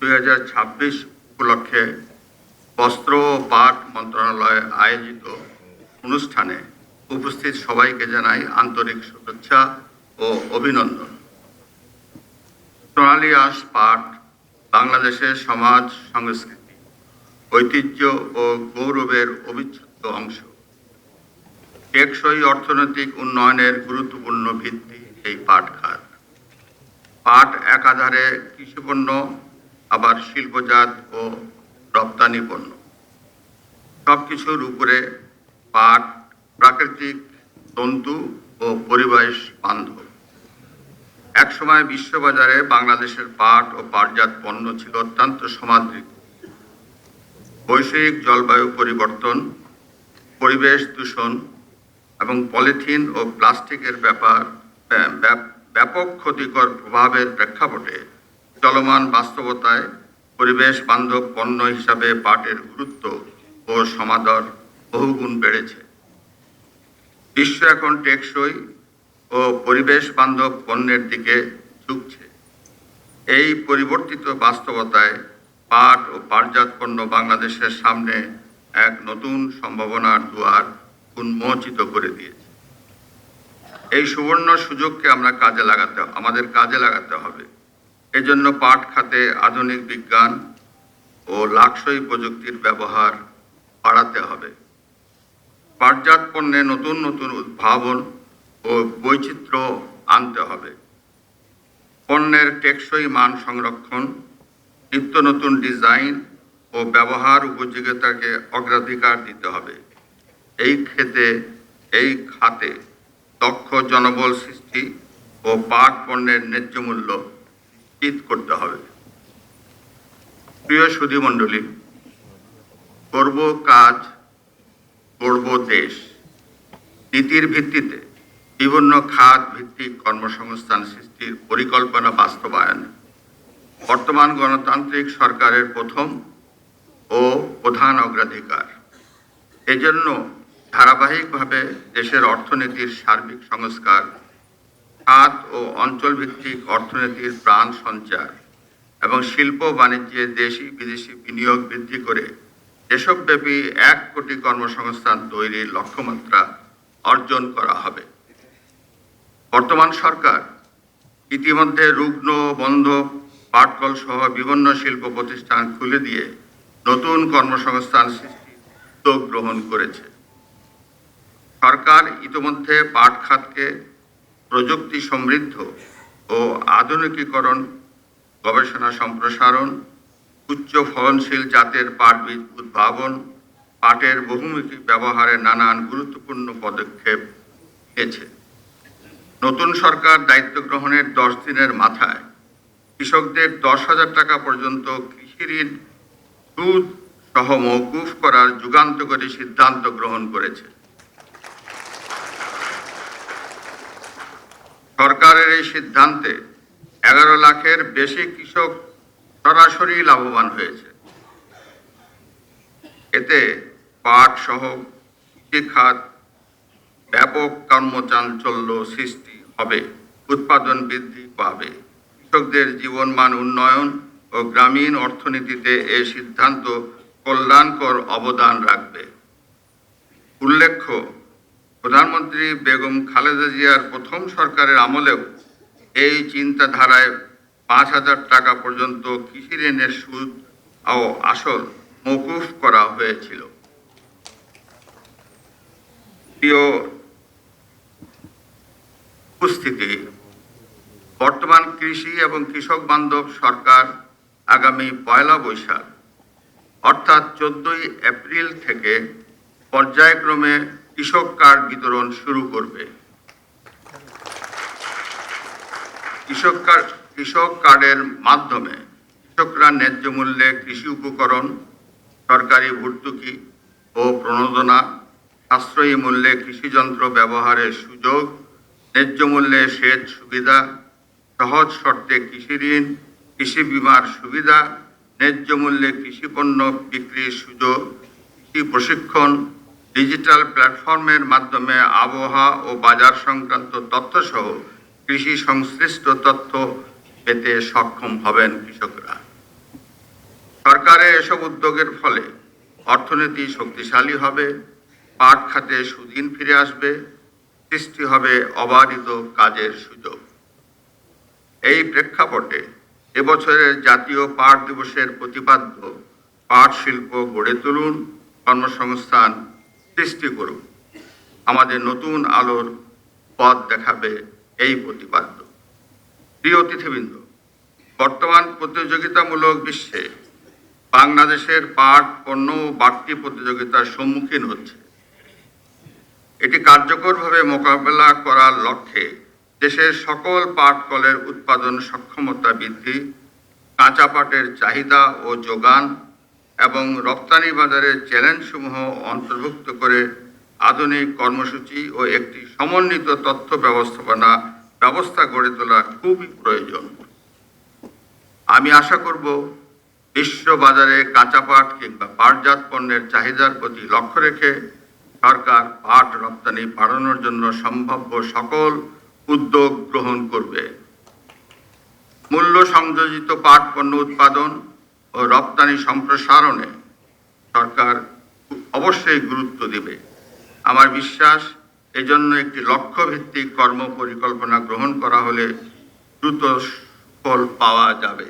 2026 উপলক্ষে বস্ত্র ও পাট মন্ত্রণালয়ে আয়োজিত অনুষ্ঠানে উপস্থিত সবাইকে জানাই আন্তরিক শুভেচ্ছা ও অভিনন্দন। সোনালী আঁশ পাট বাংলাদেশের সমাজ, সংস্কৃতি, ঐতিহ্য ও গৌরবের অবিচ্ছেদ্য অংশ। টেকসই অর্থনৈতিক উন্নয়নের গুরুত্বপূর্ণ ভিত্তি এই পাট খাত। পাট একাধারে কৃষিপণ্য, আবার শিল্পজাত ও রপ্তানি পণ্য। সবকিছুর উপরে পাট প্রাকৃতিক, তন্তু ও পরিবেশ বান্ধব। একসময় বিশ্ববাজারে বাংলাদেশের পাট ও পাটজাত পণ্য ছিল অত্যন্ত সমাদৃত। বৈশ্বিক জলবায়ু পরিবর্তন, পরিবেশ দূষণ এবং পলিথিন ও প্লাস্টিকের ব্যাপক ক্ষতিকর প্রভাবের প্রেক্ষাপটে চলমান বাস্তবতায় পরিবেশ বান্ধব পণ্য হিসাবে পাটের গুরুত্ব ও সমাদর বহুগুণ বেড়েছে। বিশ্ব এখন টেকসই ও পরিবেশ বান্ধব পণ্যের দিকে ঝুঁকছে। এই পরিবর্তিত বাস্তবতায় পাট ও পাটজাত পণ্য বাংলাদেশের সামনে এক নতুন সম্ভাবনার দুয়ার উন্মোচিত করে দিয়েছে। এই সুবর্ণ সুযোগকে আমাদের কাজে লাগাতে হবে। এজন্য পাট খাতে আধুনিক বিজ্ঞান ও লাকসই প্রযুক্তির ব্যবহার বাড়াতে হবে। পাটজাত পণ্যে নতুন নতুন উদ্ভাবন ও বৈচিত্র্য আনতে হবে। পণ্যের টেকসই মান সংরক্ষণ, নিত্য নতুন ডিজাইন ও ব্যবহার উপযোগিতাকে অগ্রাধিকার দিতে হবে। এই খাতে দক্ষ জনবল সৃষ্টি ও পাট পণ্যের ন্যায্য মূল্য নিশ্চিত করতে হবে। প্রিয় সুধীমণ্ডলী, করব কাজ, গড়ব দেশ নীতির ভিত্তিতে বিভিন্ন খাত ভিত্তিক কর্মসংস্থান সৃষ্টির পরিকল্পনা বাস্তবায়ন বর্তমান গণতান্ত্রিক সরকারের প্রথম ও প্রধান অগ্রাধিকার। এজন্য ধারাবাহিকভাবে দেশের অর্থনীতির সার্বিক সংস্কার, খাত ও অঞ্চল ভিত্তিক অর্থনীতির প্রাণ সঞ্চার এবং শিল্প বাণিজ্যে দেশি বিদেশি বিনিয়োগ বৃদ্ধি করে দেশব্যাপী 1 কোটি কর্মসংস্থান তৈরির লক্ষ্যমাত্রা অর্জন করা হবে। বর্তমান সরকার ইতিমধ্যে রুগ্ন, বন্ধ, পাটকল সহ বিভিন্ন শিল্প প্রতিষ্ঠান খুলে দিয়ে নতুন কর্মসংস্থান সৃষ্টির উদ্যোগ গ্রহণ করেছে। সরকার ইতিমধ্যে পাট খাতকে প্রযুক্তি সমৃদ্ধ ও আধুনিকীকরণ, গবেষণা সম্প্রসারণ, উচ্চ ফলনশীল জাতের পাট বীজ উদ্ভাবন, পাটের বহুমুখী ব্যবহারে নানান গুরুত্বপূর্ণ পদক্ষেপ নিয়েছে। নতুন সরকার দায়িত্ব গ্রহণের 10 দিনের মাথায় কৃষকদের 10,000 টাকা পর্যন্ত কৃষি ঋণ সুদ সহ মওকুফ করার যুগান্তকারী সিদ্ধান্ত গ্রহণ করেছে। সরকারের এই সিদ্ধান্তে 11 লাখের বেশি কৃষক সরাসরি লাভবান হয়েছে। এতে পাট সহ কৃষি খাত ব্যাপক কর্মচাঞ্চল্য সৃষ্টি হবে, উৎপাদন বৃদ্ধি পাবে, কৃষকদের জীবনমান উন্নয়ন ও গ্রামীণ অর্থনীতিতে এই সিদ্ধান্ত কল্যাণকর অবদান রাখবে। উল্লেখ্য, প্রধানমন্ত্রী বেগম খালেদা জিয়ার প্রথম সরকারের আমলেও এই চিন্তাধারায় 5,000 টাকা পর্যন্ত কৃষি ঋণের সুদ ও আসল মওকুফ করা হয়েছিল। প্রিয় উপস্থিতি, বর্তমান কৃষি এবং কৃষক বান্ধব সরকার আগামী 1 বৈশাখ অর্থাৎ 14 এপ্রিল থেকে পর্যায়ক্রমে কৃষক কার্ড বিতরণ শুরু করবে। কৃষক কার্ডের মাধ্যমে কৃষকরা ন্যায্য মূল্যে কৃষি উপকরণ, সরকারি ভর্তুকি ও প্রণোদনা, সাশ্রয়ী মূল্যে কৃষিযন্ত্র ব্যবহারের সুযোগ, ন্যায্য মূল্যে সেচ সুবিধা, সহজ শর্তে কৃষি ঋণ, কৃষি বীমার সুবিধা, ন্যায্য মূল্যে কৃষি পণ্য বিক্রির সুযোগ, কৃষি প্রশিক্ষণ, ডিজিটাল প্ল্যাটফর্মের মাধ্যমে আবহাওয়া ও বাজার সংক্রান্ত তথ্য সহ কৃষি সংশ্লিষ্ট তথ্য পেতে সক্ষম হবেন কৃষকরা। সরকারের এসব উদ্যোগের ফলে অর্থনীতি শক্তিশালী হবে, পাট খাতে সুদিন ফিরে আসবে, সৃষ্টি হবে অবারিত কাজের সুযোগ। এই প্রেক্ষাপটে এবছরের জাতীয় পাট দিবসের প্রতিপাদ্য পাট শিল্প গড়ে তুলুন, কর্মসংস্থান সৃষ্টি করুন। আমাদের নতুন আলোর পথ দেখাবে এই প্রতিপাদ্য। প্রিয় অতিথিবৃন্দ, বর্তমান প্রতিযোগিতামূলক বিশ্বে বাংলাদেশের পাট পণ্য বাড়তি প্রতিযোগিতার সম্মুখীন হচ্ছে। এটি কার্যকরভাবে মোকাবেলা করার লক্ষ্যে দেশের সকল পাট কলের উৎপাদন সক্ষমতা বৃদ্ধি, কাঁচা পাটের চাহিদা ও যোগান এবং রপ্তানি বাজারের চ্যালেঞ্জসমূহ অন্তর্ভুক্ত করে আধুনিক কর্মসূচি ও একটি সমন্বিত তথ্য ব্যবস্থা গড়ে তোলা খুবই প্রয়োজন। আমি আশা করব বিশ্ব বাজারে কাঁচা পাট কিংবা পাটজাত পণ্যের চাহিদার প্রতি লক্ষ্য রেখে সরকার পাট রপ্তানি বাড়ানোর জন্য সম্ভাব্য সকল উদ্যোগ গ্রহণ করবে। মূল্য সংযোজিত পাট পণ্য উৎপাদন ও রপ্তানি সম্প্রসারণে সরকার অবশ্যই গুরুত্ব দেবে। আমার বিশ্বাস, এজন্য একটি লক্ষ্যভিত্তিক কর্ম পরিকল্পনা গ্রহণ করা হলে দ্রুত ফল পাওয়া যাবে।